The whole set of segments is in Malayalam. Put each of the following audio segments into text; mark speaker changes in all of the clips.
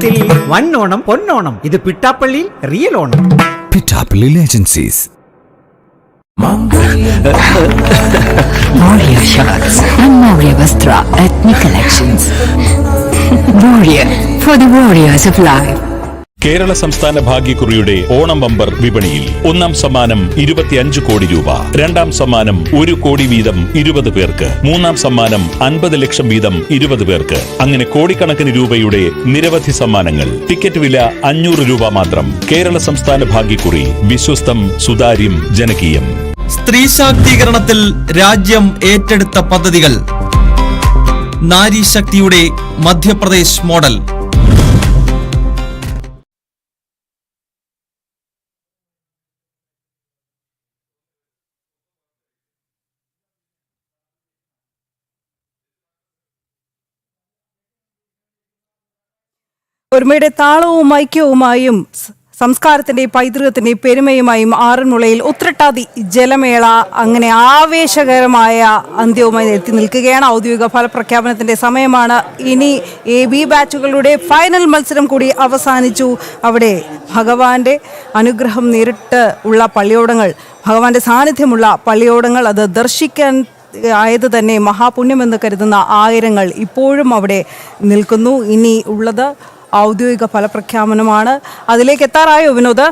Speaker 1: ഓണത്തിൽ വന്നോണം പൊന്നോണം. ഇത് പിട്ടാപ്പള്ളിയിൽ real Onam.
Speaker 2: Pittappally agencies.
Speaker 3: Warrior Shirts and Warrior Vastra Ethnic Collections. Warrior for the warriors of life.
Speaker 4: Kerala സംസ്ഥാന ഭാഗ്യക്കുറിയുടെ ഓണം ബമ്പർ വിപണിയിൽ ഒന്നാം സമ്മാനം 25 കോടി രൂപ, രണ്ടാം സമ്മാനം 1 കോടി വീതം 20 പേർക്ക്, മൂന്നാം സമ്മാനം 50 ലക്ഷം വീതം 20 പേർക്ക്. അങ്ങനെ കോടിക്കണക്കിന് രൂപയുടെ നിരവധി സമ്മാനങ്ങൾ. ടിക്കറ്റ് വില 500 രൂപ മാത്രം. കേരള സംസ്ഥാന ഭാഗ്യക്കുറി, വിശ്വസ്തം, സുതാര്യം, ജനകീയം.
Speaker 5: സ്ത്രീ ശാക്തീകരണത്തിൽ രാജ്യം ഏറ്റെടുത്ത പദ്ധതികൾ. നാരി ശക്തിയുടെ മധ്യപ്രദേശ് മോഡൽ.
Speaker 6: ഒരുമയുടെ താളവും ഐക്യവുമായും സംസ്കാരത്തിന്റെയും പൈതൃകത്തിന്റെയും പെരുമയുമായും ആറന്മുളയിൽ ഉത്രട്ടാതി ജലമേള അങ്ങനെ ആവേശകരമായ അന്ത്യവുമായി എത്തി നിൽക്കുകയാണ്. ഔദ്യോഗിക ഫലപ്രഖ്യാപനത്തിന്റെ സമയമാണ്. ഇനി AB ബാച്ചുകളുടെ ഫൈനൽ മത്സരം കൂടി അവസാനിച്ചു. അവിടെ ഭഗവാന്റെ അനുഗ്രഹം നേരിട്ട് ഉള്ള പള്ളിയോടങ്ങൾ, ഭഗവാന്റെ സാന്നിധ്യമുള്ള പള്ളിയോടങ്ങൾ, അത് ദർശിക്കാൻ ആയത് തന്നെ മഹാപുണ്യമെന്ന് കരുതുന്ന ആയിരങ്ങൾ ഇപ്പോഴും അവിടെ നിൽക്കുന്നു. ഇനി ഉള്ളത് ഔദ്യോഗിക ഫലപ്രഖ്യാപനമാണ്. അതിലേക്ക് എത്താറായോ വിനോദ്?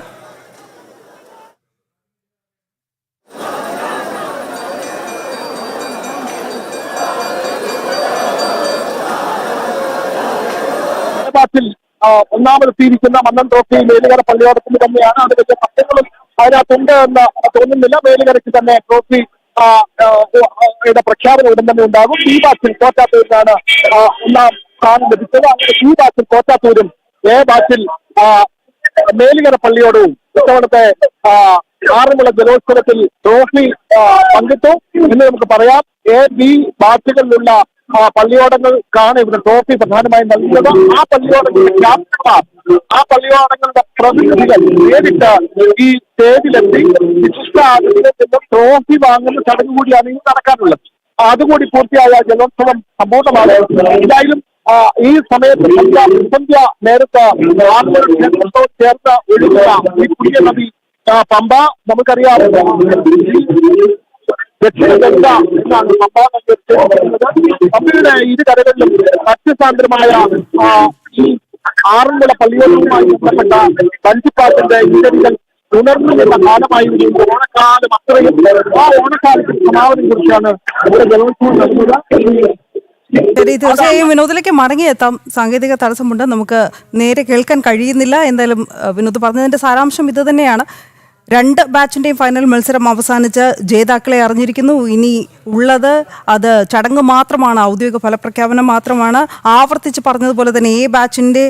Speaker 7: ഒന്നാമതെത്തിയിരിക്കുന്ന മന്നം ട്രോഫി മേലുകര പള്ളിയോടത്തിന് തന്നെയാണ്. അത് വലിയ സത്യങ്ങളും അതിനകത്തുണ്ട് എന്ന് തോന്നുന്നില്ല. മേലുകരയ്ക്ക് തന്നെ ട്രോഫി പ്രഖ്യാപനം ഉടൻ തന്നെ ഉണ്ടാകും. ഈ ബാച്ചിൽ കോറ്റാത്തൂരിനാണ് ഒന്നാം സ്ഥാനം ലഭിച്ചത്. അങ്ങനെ ഈ ബാച്ചിൽ കോറ്റാത്തൂരും A ബാച്ചിൽ മേലുകര പള്ളിയോടവും ഇത്തവണത്തെ ആറന്മുള ജലോത്സവത്തിൽ ട്രോഫി പങ്കിട്ടു എന്ന് നമുക്ക് പറയാം. AB ബാച്ചുകളിലുള്ള പള്ളിയോടങ്ങൾക്കാണ് ഇവിടെ ട്രോഫി പ്രധാനമായും നൽകുന്നത്. ആ പള്ളിയോടങ്ങളുടെ ക്യാപ്റ്റന്മാർ, ആ പള്ളിയോടങ്ങളുടെ പ്രതിനിധികൾ നേരിട്ട് ഈ സ്റ്റേജിലെത്തി വിശിഷ്ടാതിഥികളിൽ നിന്നും ട്രോഫി വാങ്ങുന്ന ചടങ്ങ് കൂടിയാണ് ഇനി നടക്കാനുള്ളത്. അതുകൂടി പൂർത്തിയായ ജലോത്സവം സമ്പൂർണ്ണമാണ്. എന്തായാലും ഈ സമയത്ത് സന്ധ്യ നേരത്ത് ക്ഷേത്രത്തോട് ചേർത്ത് ഒഴുകുന്ന ഈ പുതിയ നദി പമ്പ, നമുക്കറിയാം ദക്ഷിണ ഗംഗ എന്നാണ് പമ്പ നദി. പമ്പയുടെ ഇരു കരകളിലും ഭക്തിസാന്ദ്രമായ ഈ ആറന്മുള പള്ളിയോടവുമായി ബന്ധപ്പെട്ട വഞ്ചിപ്പാട്ടിന്റെ ഇരവികൾ ഉണർന്നു വരുന്ന കാലമായിരുന്നു ഓണക്കാലം. അത്രയും ആ ഓണക്കാലത്തിന് സമാപനം കുറിച്ചാണ് ഇവിടെ ജലോത്സവം നടന്നത്.
Speaker 6: ശരി, തീർച്ചയായും വിനോദിലേക്ക് മടങ്ങിയെത്താം. സാങ്കേതിക തടസ്സമുണ്ട്, നമുക്ക് നേരെ കേൾക്കാൻ കഴിയുന്നില്ല. എന്തായാലും വിനോദ് പറഞ്ഞതിന്റെ സാരാംശം ഇത് തന്നെയാണ്. 2 ബാച്ചിന്റെയും ഫൈനൽ മത്സരം അവസാനിച്ച് ജേതാക്കളെ അറിഞ്ഞിരിക്കുന്നു. ഇനി ഉള്ളത് അത് ചടങ്ങ് മാത്രമാണ്, ഔദ്യോഗിക ഫലപ്രഖ്യാപനം മാത്രമാണ്. ആവർത്തിച്ച് പറഞ്ഞതുപോലെ തന്നെ A ബാച്ചിന്റെ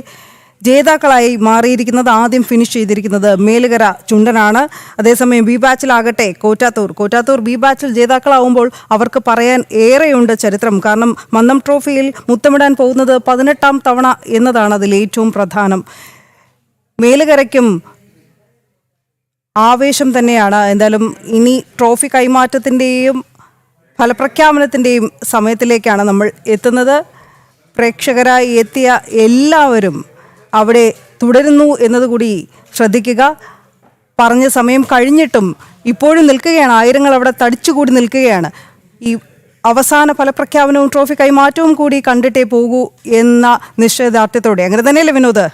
Speaker 6: ജേതാക്കളായി മാറിയിരിക്കുന്നത്, ആദ്യം ഫിനിഷ് ചെയ്തിരിക്കുന്നത് മേലുകര ചുണ്ടനാണ്. അതേസമയം B ബാച്ചിലാകട്ടെ കോറ്റാത്തൂർ B ബാച്ചിൽ ജേതാക്കളാവുമ്പോൾ അവർക്ക് പറയാൻ ഏറെയുണ്ട് ചരിത്രം. കാരണം മന്നം ട്രോഫിയിൽ മുത്തമിടാൻ പോകുന്നത് 18ാം തവണ എന്നതാണ് അതിൽ ഏറ്റവും പ്രധാനം. മേലുകരയ്ക്കും ആവേശം തന്നെയാണ്. എന്തായാലും ഇനി ട്രോഫി കൈമാറ്റത്തിൻ്റെയും ഫലപ്രഖ്യാപനത്തിൻ്റെയും സമയത്തിലേക്കാണ് നമ്മൾ എത്തുന്നത്. പ്രേക്ഷകരായി എത്തിയ എല്ലാവരും അവിടെ തുടരുന്നു എന്നതുകൂടി ശ്രദ്ധിക്കുക. പറഞ്ഞ സമയം കഴിഞ്ഞിട്ടും ഇപ്പോഴും നിൽക്കുകയാണ്, ആയിരങ്ങൾ അവിടെ തടിച്ചുകൂടി നിൽക്കുകയാണ്. ഈ അവസാന ഫലപ്രഖ്യാപനവും ട്രോഫി കൈമാറ്റവും കൂടി കണ്ടിട്ടേ പോകൂ എന്ന നിശ്ചയദാർഢ്യത്തോടെ. അങ്ങനെ തന്നെയല്ലേ വിനോദ്?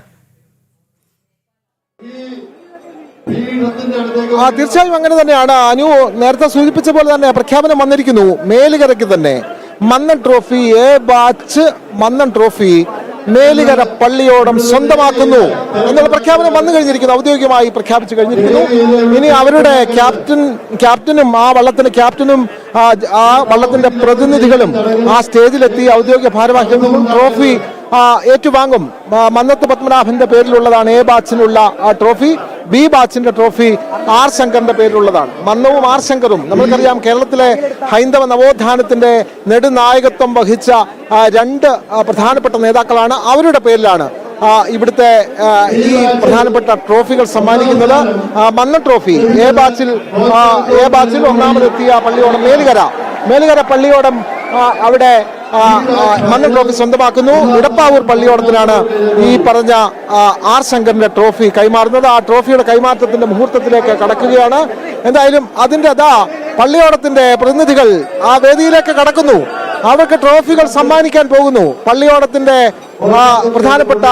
Speaker 7: തീർച്ചയായും അങ്ങനെ തന്നെയാണ്. അനു നേരത്തെ സൂചിപ്പിച്ച പോലെ തന്നെ പ്രഖ്യാപനം വന്നിരിക്കുന്നു. മേലുകരയ്ക്ക് തന്നെ Mannam trophy, A batch Mannam trophy Melukara പള്ളിയോടം സ്വന്തമാക്കുന്നു എന്നുള്ള പ്രഖ്യാപനം വന്നു കഴിഞ്ഞിരിക്കുന്നു, ഔദ്യോഗികമായി പ്രഖ്യാപിച്ചു കഴിഞ്ഞിരിക്കുന്നു. ഇനി അവരുടെ ക്യാപ്റ്റനും ആ വള്ളത്തിന്റെ ക്യാപ്റ്റനും ആ വള്ളത്തിന്റെ പ്രതിനിധികളും ആ സ്റ്റേജിലെത്തി ഔദ്യോഗിക ഭാരവാഹികളിൽ നിന്നും ട്രോഫി ഏറ്റുവാങ്ങും. മന്നത്ത് പത്മനാഭന്റെ പേരിലുള്ളതാണ് A ബാച്ചിനുള്ള ട്രോഫി. B ബാച്ചിന്റെ ട്രോഫി R ശങ്കറിന്റെ പേരിലുള്ളതാണ്. മന്നവും R ശങ്കറും നമുക്കറിയാം കേരളത്തിലെ ഹൈന്ദവ നവോത്ഥാനത്തിന്റെ നെടുനായകത്വം വഹിച്ച 2 പ്രധാനപ്പെട്ട നേതാക്കളാണ്. അവരുടെ പേരിലാണ് ഇവിടുത്തെ ഈ പ്രധാനപ്പെട്ട ട്രോഫികൾ സമ്മാനിക്കുന്നത്. മന്നം ട്രോഫി A ബാച്ചിൽ ഒന്നാമതെത്തിയ പള്ളിയോടം മേലുകര പള്ളിയോടം അവിടെ മന്നൻ ട്രോഫി സ്വന്തമാക്കുന്നു. ഇടപ്പാവൂർ പള്ളിയോടത്തിനാണ് ഈ പറഞ്ഞ ആർ ശങ്കറിന്റെ ട്രോഫി കൈമാറുന്നത്. ആ ട്രോഫിയുടെ കൈമാറ്റത്തിന്റെ മുഹൂർത്തത്തിലേക്ക് കടക്കുകയാണ്. എന്തായാലും അതിന്റെ പള്ളിയോടത്തിന്റെ പ്രതിനിധികൾ ആ വേദിയിലേക്ക് കടക്കുന്നു. അവർക്ക് ട്രോഫികൾ സമ്മാനിക്കാൻ പോകുന്നു. പള്ളിയോടത്തിന്റെ പ്രധാനപ്പെട്ട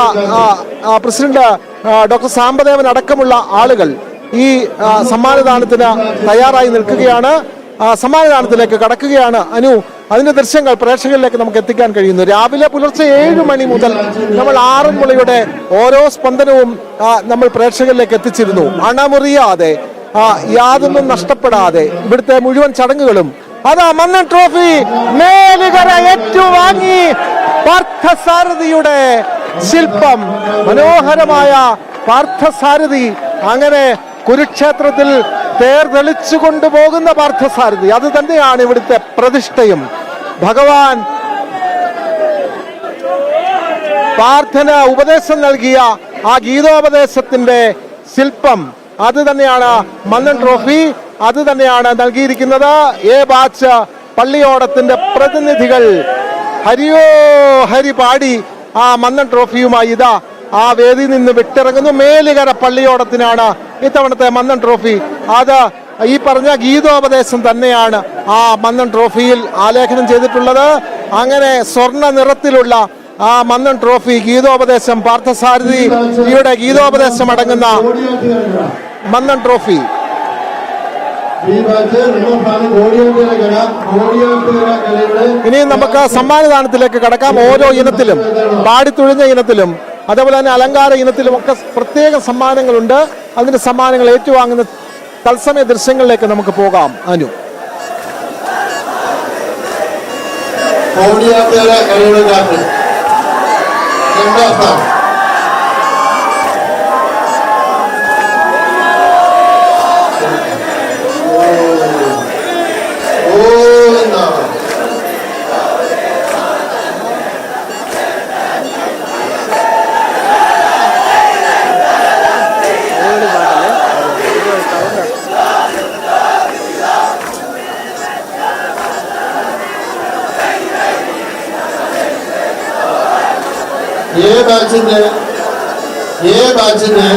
Speaker 7: പ്രസിഡന്റ് ഡോക്ടർ സാമ്പദേവൻ അടക്കമുള്ള ആളുകൾ ഈ സമ്മാനദാനത്തിന് തയ്യാറായി നിൽക്കുകയാണ്. സമ്മാനദാനത്തിലേക്ക് കടക്കുകയാണ്. അനു, അതിന്റെ ദൃശ്യങ്ങൾ പ്രേക്ഷകരിലേക്ക് നമുക്ക് എത്തിക്കാൻ കഴിയുന്നു. രാവിലെ പുലർച്ചെ 7 മണി മുതൽ നമ്മൾ ആറന്മുളയുടെ ഓരോ സ്പന്ദനവും നമ്മൾ പ്രേക്ഷകരിലേക്ക് എത്തിച്ചിരുന്നു. അണമുറിയാതെ യാതൊന്നും നഷ്ടപ്പെടാതെ ഇവിടുത്തെ മുഴുവൻ ചടങ്ങുകളും മന്നൻ ട്രോഫി മേലുകര ഏറ്റുവാങ്ങി. പാർത്ഥസാരഥിയുടെ ശില്പം, മനോഹരമായ പാർത്ഥസാരഥി, അങ്ങനെ കുരുക്ഷേത്രത്തിൽ തേർതെളിച്ചു കൊണ്ടുപോകുന്ന പാർത്ഥസാരഥി, അത് തന്നെയാണ് ഇവിടുത്തെ പ്രതിഷ്ഠയും. ഭഗവാൻ പാർത്ഥന ഉപദേശം നൽകിയ ആ ഗീതോപദേശത്തിന്റെ ശില്പം, അത് തന്നെയാണ് മന്നൻ ട്രോഫി, അത് തന്നെയാണ് നൽകിയിരിക്കുന്നത്. എ ബാച്ച് പള്ളിയോടത്തിന്റെ പ്രതിനിധികൾ ഹരിയോ ഹരി പാടി ആ മന്നൻ ട്രോഫിയുമായി ആ വേദിയിൽ നിന്ന് വിട്ടിറങ്ങുന്നു. മേലുകര പള്ളിയോടത്തിനാണ് ഇത്തവണത്തെ മന്നൻ ട്രോഫി. അത് ഈ പറഞ്ഞ ഗീതോപദേശം തന്നെയാണ് ആ മന്നൻ ട്രോഫിയിൽ ആലേഖനം ചെയ്തിട്ടുള്ളത്. അങ്ങനെ സ്വർണ്ണ നിറത്തിലുള്ള ആ മന്നൻ ട്രോഫി ഗീതോപദേശം, പാർത്ഥസാരഥിയുടെ ഗീതോപദേശം അടങ്ങുന്ന മന്നൻ ട്രോഫി. ഇനിയും നമുക്ക് സമ്മാനദാനത്തിലേക്ക് കടക്കാം. ഓരോ ഇനത്തിലും, പാടിത്തുഴിഞ്ഞ ഇനത്തിലും അതേപോലെ തന്നെ അലങ്കാര ഇനത്തിലും ഒക്കെ പ്രത്യേക സമ്മാനങ്ങളുണ്ട്. അതിന്റെ സമ്മാനങ്ങൾ ഏറ്റുവാങ്ങുന്ന തത്സമയ ദൃശ്യങ്ങളിലേക്ക് നമുക്ക് പോകാം. അനു,
Speaker 8: ബാച്ചിന്റെ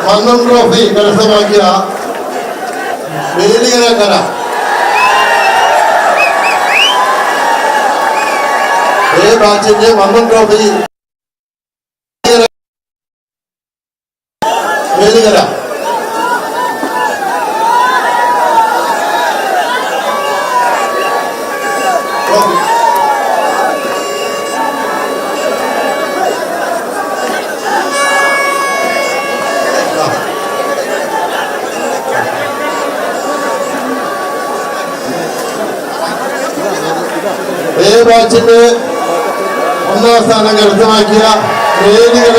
Speaker 8: മന്നൻ ട്രോഫി കരസ്ഥമാക്കിയ മേലുകര ബാച്ചിന്റെ മന്നൻ ട്രോഫി മേലുകര ബാച്ചിന്റെ 1ാം സ്ഥാനം കരസ്ഥമാക്കിയ മേലുകര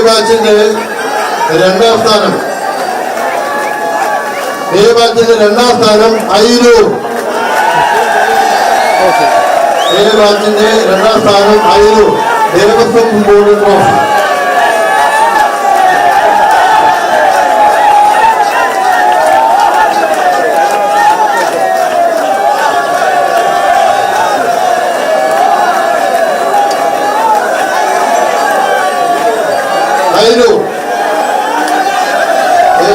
Speaker 8: ബാച്ചിന്റെ 2ാം സ്ഥാനം അയിരൂർ. ബാച്ചിന്റെ 2ാം സ്ഥാനം അയിരൂർ ദേവസ്വം ബോർഡ് ട്രോഫി. അയിരൂർ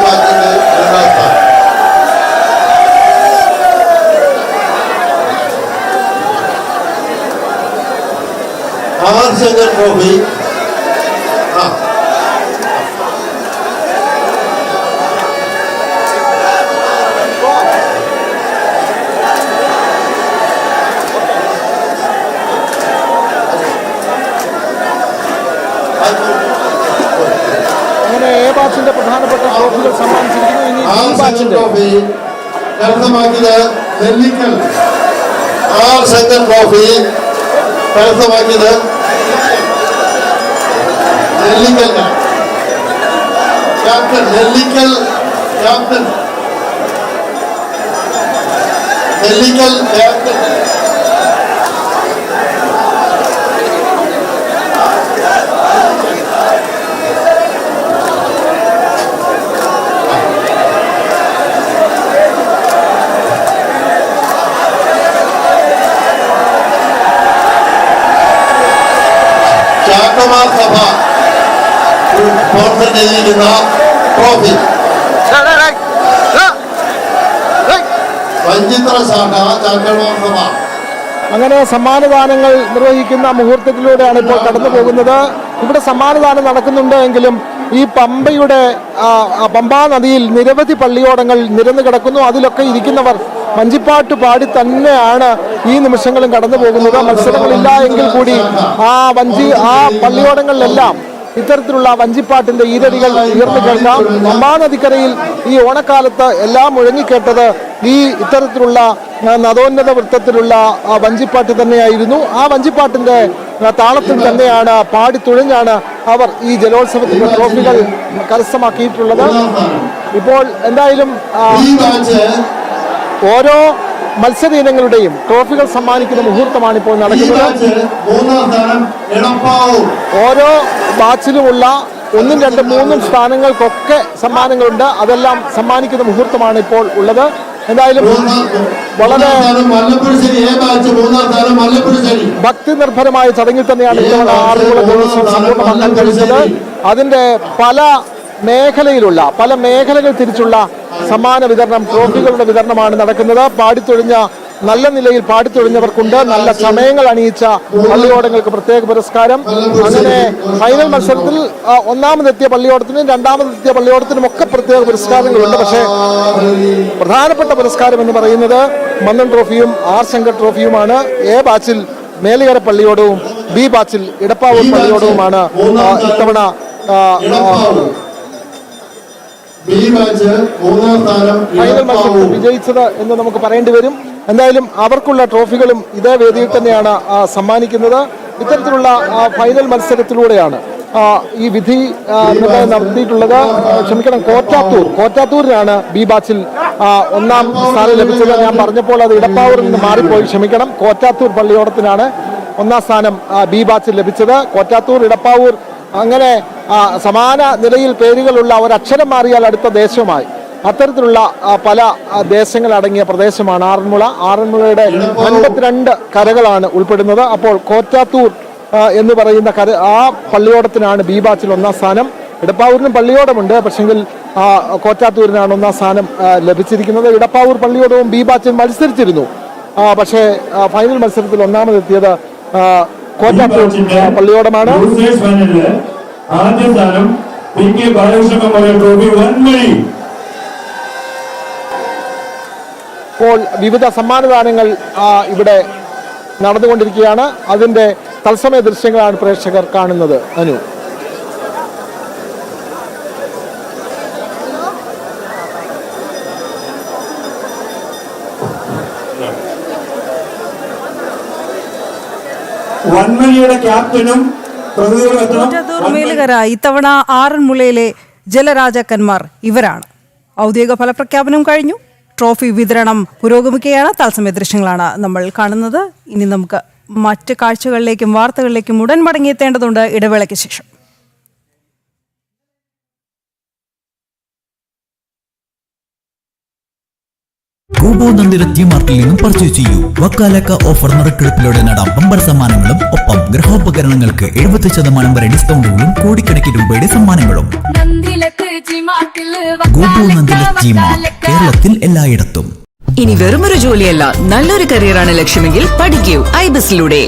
Speaker 8: ബാച്ചിന്റെ 2ാം സ്ഥാനം. ആർ ശങ്കർ ട്രോഫി
Speaker 7: അങ്ങനെ എ ബാച്ചിന്റെ പ്രധാനപ്പെട്ട ട്രോഫികൾ സമ്മാനിച്ചിരിക്കുന്നു. ഇനി
Speaker 8: ആർ ശങ്കർ ട്രോഫി കരസ്ഥമാക്കിയത് നെല്ലിക്കൽ. ആർ ശങ്കർ ട്രോഫി കരസ്ഥമാക്കിയത് നെല്ലിക്കൽ ക്യാപ്റ്റൻ നെല്ലിക്കൽ ക്യാപ്റ്റൻ ചാക്കമാർ സഭ സ്പോൺസർ ചെയ്തിരിക്കുന്ന ട്രോഫി, വഞ്ചിത്ര ശാഖ ചാക്കമാർ സഭ.
Speaker 7: അങ്ങനെ സമ്മാനദാനങ്ങൾ നിർവഹിക്കുന്ന മുഹൂർത്തത്തിലൂടെയാണ് ഇപ്പോൾ കടന്നു പോകുന്നത്. ഇവിടെ സമ്മാനദാനം നടക്കുന്നുണ്ട് എങ്കിലും ഈ പമ്പാ നദിയിൽ നിരവധി പള്ളിയോടങ്ങൾ നിരന്നു കിടക്കുന്നു. അതിലൊക്കെ ഇരിക്കുന്നവർ വഞ്ചിപ്പാട്ട് പാടി തന്നെയാണ് ഈ നിമിഷങ്ങളും കടന്നു പോകുന്നത്. മത്സരങ്ങളില്ല എങ്കിൽ കൂടി ആ പള്ളിയോടങ്ങളിലെല്ലാം ഇത്തരത്തിലുള്ള വഞ്ചിപ്പാട്ടിന്റെ ഈരടികൾ ഉയർന്നു കേൾക്കാം. പമ്പാ നദിക്കരയിൽ ഈ ഓണക്കാലത്ത് എല്ലാം മുഴങ്ങിക്കേട്ടത് ഈ ഇത്തരത്തിലുള്ള നദോന്നത വൃത്തത്തിലുള്ള വഞ്ചിപ്പാട്ട് തന്നെയായിരുന്നു. ആ വഞ്ചിപ്പാട്ടിന്റെ താളത്തിൽ തന്നെയാണ് പാടിത്തുഴഞ്ഞാണ് അവർ ഈ ജലോത്സവത്തിന്റെ ട്രോഫികൾ കരസ്ഥമാക്കിയിട്ടുള്ളത്. ഇപ്പോൾ എന്തായാലും ഓരോ മത്സര ഇനങ്ങളുടെയും ട്രോഫികൾ സമ്മാനിക്കുന്ന മുഹൂർത്തമാണ് ഇപ്പോൾ നടക്കുന്നത്. ഓരോ ബാച്ചിലുമുള്ള 1, 2, 3 സ്ഥാനങ്ങൾക്കൊക്കെ സമ്മാനങ്ങളുണ്ട്. അതെല്ലാം സമ്മാനിക്കുന്ന മുഹൂർത്തമാണ് ഇപ്പോൾ ഉള്ളത്. എന്തായാലും വളരെ ഭക്തി നിർഭരമായ ചടങ്ങിൽ തന്നെയാണ് ഇത്തവണ ആറന്മുള ജലോത്സവം സമ്പൂർണ്ണമാക്കാൻ കഴിച്ചത്. അതിന്റെ പല മേഖലകൾ തിരിച്ചുള്ള സമ്മാന വിതരണം, ട്രോഫികളുടെ വിതരണമാണ് നടക്കുന്നത്. നല്ല നിലയിൽ പാടിത്തൊഴിഞ്ഞവർക്കുണ്ട്. നല്ല സമയങ്ങൾ അണിയിച്ച പള്ളിയോടങ്ങൾക്ക് പ്രത്യേക പുരസ്കാരം. അങ്ങനെ ഫൈനൽ മത്സരത്തിൽ ഒന്നാമതെത്തിയ പള്ളിയോടത്തിനും രണ്ടാമതെത്തിയ പള്ളിയോടത്തിനും ഒക്കെ പ്രത്യേക പുരസ്കാരങ്ങളുണ്ട്. പക്ഷേ പ്രധാനപ്പെട്ട പുരസ്കാരം എന്ന് പറയുന്നത് മന്നൻ ട്രോഫിയും ആർ ശങ്കർ ട്രോഫിയുമാണ്. എ ബാച്ചിൽ മേലുകര പള്ളിയോടവും ബി ബാച്ചിൽ ഇടപ്പാവൂർ പള്ളിയോടവുമാണ് ഇത്തവണ ഫൈനൽ മത്സരത്തിൽ വിജയിച്ചത് എന്ന് നമുക്ക് പറയേണ്ടി വരും. എന്തായാലും അവർക്കുള്ള ട്രോഫികളും ഇതേ വേദിയിൽ തന്നെയാണ് സമ്മാനിക്കുന്നത്. ഇത്തരത്തിലുള്ള ഫൈനൽ മത്സരത്തിലൂടെയാണ് ഈ വിധി നടത്തിയിട്ടുള്ളത്. കോറ്റാത്തൂരിനാണ് ബി ബാച്ചിൽ ഒന്നാം സ്ഥാനം ലഭിച്ചത്. ഞാൻ പറഞ്ഞപ്പോൾ അത് ഇടപ്പാവൂരിൽ നിന്ന് മാറിപ്പോയി, ക്ഷമിക്കണം. കോറ്റാത്തൂർ പള്ളിയോടത്തിനാണ് ഒന്നാം സ്ഥാനം ബി ബാച്ചിൽ ലഭിച്ചത്. കോറ്റാത്തൂർ, ഇടപ്പാവൂർ അങ്ങനെ സമാന നിലയിൽ പേരുകളുള്ള ഒരക്ഷരം മാറിയാൽ അടുത്ത ദേശമായി അത്തരത്തിലുള്ള പല ദേശങ്ങൾ അടങ്ങിയ പ്രദേശമാണ് ആറന്മുള. ആറന്മുളയുടെ 52 കരകളാണ് ഉൾപ്പെടുന്നത്. അപ്പോൾ കോറ്റാത്തൂർ എന്ന് പറയുന്ന ആ പള്ളിയോടത്തിനാണ് ബി ബാച്ചിൽ ഒന്നാം സ്ഥാനം. ഇടപ്പാവൂരിനും പള്ളിയോടമുണ്ട്, പക്ഷെങ്കിൽ കോറ്റാത്തൂരിനാണ് ഒന്നാം സ്ഥാനം ലഭിച്ചിരിക്കുന്നത്. ഇടപ്പാവൂർ പള്ളിയോടവും ബി ബാച്ചിൽ മത്സരിച്ചിരുന്നു. പക്ഷേ ഫൈനൽ മത്സരത്തിൽ ഒന്നാമതെത്തിയത് കോറ്റാത്തൂർ പള്ളിയോടമാണ്.
Speaker 9: ആദ്യ സ്ഥാനം PK Balakrishna memorial trophy Vanmazhi.
Speaker 7: ഇപ്പോൾ വിവിധ സമ്മാനദാനങ്ങൾ ഇവിടെ നടന്നുകൊണ്ടിരിക്കുകയാണ്. അതിന്റെ തത്സമയ ദൃശ്യങ്ങളാണ് പ്രേക്ഷകർ കാണുന്നത്. അനു,
Speaker 9: വൻമഴിയുടെ ക്യാപ്റ്റനും
Speaker 6: മേലുകര ഇത്തവണ ആറന്മുളയിലെ ജലരാജാക്കന്മാർ ഇവരാണ്. ഔദ്യോഗിക ഫലപ്രഖ്യാപനം കഴിഞ്ഞു. ട്രോഫി വിതരണം പുരോഗമിക്കുകയാണ്. തത്സമയ ദൃശ്യങ്ങളാണ് നമ്മൾ കാണുന്നത്. ഇനി നമുക്ക് മറ്റ് കാഴ്ചകളിലേക്കും വാർത്തകളിലേക്കും ഉടൻ മടങ്ങിയെത്തേണ്ടതുണ്ട്. ഇടവേളയ്ക്ക് ശേഷം
Speaker 2: ഗോപോ നന്ദിര ടി-മാർട്ടിൽ നിന്നും പർച്ചേസ് ചെയ്യൂ. വക്കാലക്ക ഓഫർ നറുക്കെടുപ്പിലൂടെ നേടാം ബമ്പർ സമ്മാനങ്ങളും ഒപ്പം ഗൃഹോപകരണങ്ങൾക്ക് 70% വരെ ഡിസ്കൗണ്ടുകളും കോടിക്കണക്കിന് രൂപയുടെ സമ്മാനങ്ങളും. ഗോപോ നന്ദിര ടി-മാർട്ട്, കേരളത്തിൽ എല്ലായിടത്തും.
Speaker 3: ഇനി വെറുമൊരു ജോലിയല്ല, നല്ലൊരു കരിയറാണ് ലക്ഷ്യമെങ്കിൽ പഠിക്കൂ ഐബിസിലൂടെ.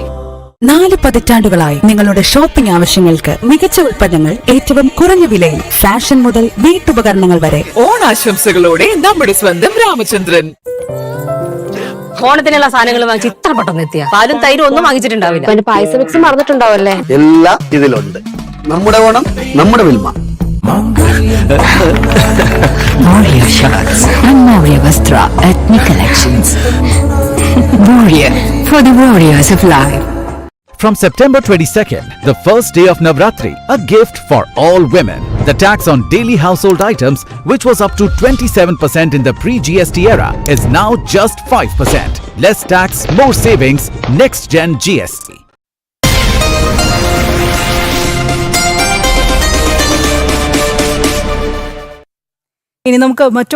Speaker 3: 4 പതിറ്റാണ്ടുകളായി നിങ്ങളുടെ ഷോപ്പിംഗ് ആവശ്യങ്ങൾക്ക് മികച്ച ഉൽപ്പന്നങ്ങൾ ഏറ്റവും കുറഞ്ഞ വിലയിൽ, ഫാഷൻ മുതൽ വീട്ടുപകരണങ്ങൾ വരെ. ഓണാശംസകളോടെ നമ്മുടെ സ്വന്തം രാമചന്ദ്രൻ.
Speaker 10: ഓണത്തിനുള്ള സാധനങ്ങൾ വാങ്ങിച്ച് ഇത്ര പെട്ടെന്ന് എത്തിയ പാലും തൈരും ഒന്നും വാങ്ങിച്ചിട്ടുണ്ടാവില്ല. പായസ മിക്സ് മറന്നിട്ടുണ്ടാവല്ലേ?
Speaker 11: എല്ലാം ഇതിലുണ്ട്. നമ്മുടെ ഓണം, നമ്മുടെ Wilma.
Speaker 3: Warrior Shirts and Warrior Vastra Ethnic Collections. Warrior, for the warriors of life.
Speaker 2: From September 22nd, the first day of Navratri, a gift for all women. The tax on daily household items, which was up to 27% in the pre-GST era, is now just 5%. Less tax, more savings, next gen GST.
Speaker 6: ഇനി നമുക്ക് മറ്റു